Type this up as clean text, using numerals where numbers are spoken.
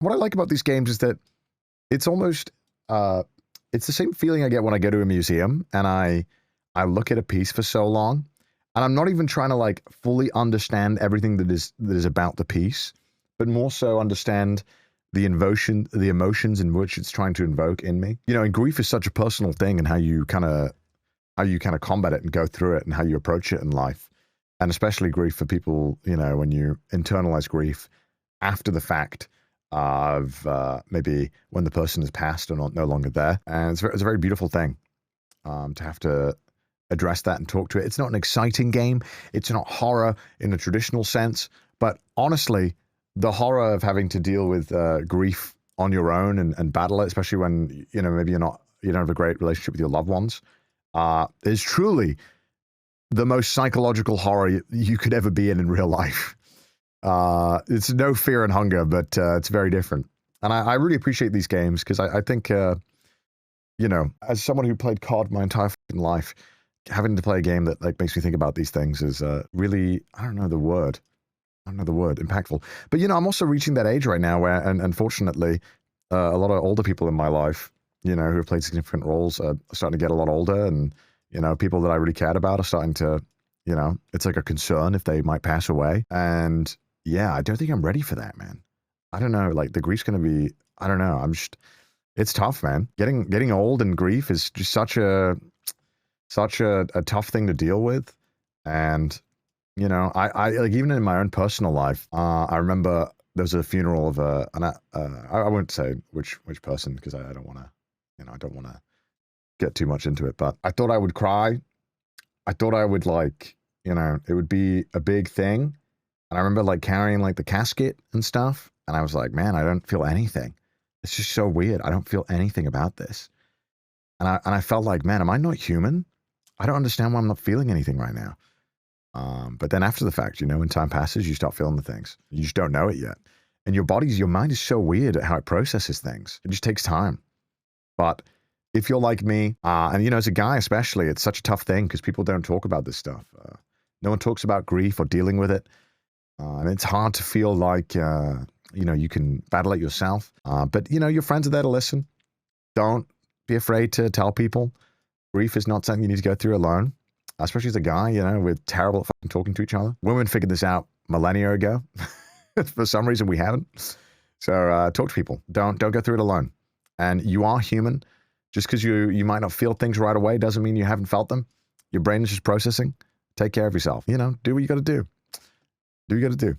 what I like about these games is that it's almost, it's the same feeling I get when I go to a museum and I look at a piece for so long, and I'm not even trying to like fully understand everything that is about the piece, but more so understand the emotions in which it's trying to invoke in me. You know, and grief is such a personal thing, and how you kind of combat it and go through it and how you approach it in life. And especially grief for people, you know, when you internalize grief after the fact of maybe when the person has passed or no longer there. And it's a very beautiful thing to have to address that and talk to it. It's not an exciting game. It's not horror in a traditional sense. But honestly, the horror of having to deal with grief on your own and battle it, especially when, you know, maybe you don't have a great relationship with your loved ones, is truly the most psychological horror you could ever be in real life. It's no fear and hunger, but it's very different. And I really appreciate these games because I think, you know, as someone who played COD my entire life, having to play a game that like makes me think about these things is really, I don't know the word, impactful. But, you know, I'm also reaching that age right now where, and unfortunately, a lot of older people in my life, you know, who have played significant roles are starting to get a lot older, and, you know, people that I really cared about are starting to, you know, it's like a concern if they might pass away. And yeah, I don't think I'm ready for that, man. I don't know, like the grief's going to be, I don't know. It's tough, man. Getting old and grief is just such a tough thing to deal with. And, you know, I like, even in my own personal life, I remember there was a funeral of I won't say which person, because I don't want to, you know, I don't want to get too much into it, but I thought I would cry. I thought I would, like, you know, it would be a big thing. And I remember like carrying like the casket and stuff. And I was like, man, I don't feel anything. It's just so weird. I don't feel anything about this. And I felt like, man, am I not human? I don't understand why I'm not feeling anything right now. But then after the fact, you know, when time passes, you start feeling the things. You just don't know it yet. And your mind is so weird at how it processes things. It just takes time. But if you're like me, and, you know, as a guy especially, it's such a tough thing because people don't talk about this stuff. No one talks about grief or dealing with it. And it's hard to feel like, you know, you can battle it yourself. But, you know, your friends are there to listen. Don't be afraid to tell people. Grief is not something you need to go through alone, especially as a guy, you know, we're terrible at fucking talking to each other. Women figured this out millennia ago. For some reason, we haven't. So talk to people. Don't go through it alone. And you are human. Just because you might not feel things right away doesn't mean you haven't felt them. Your brain is just processing. Take care of yourself. You know, do what you got to do. Do what you got to do.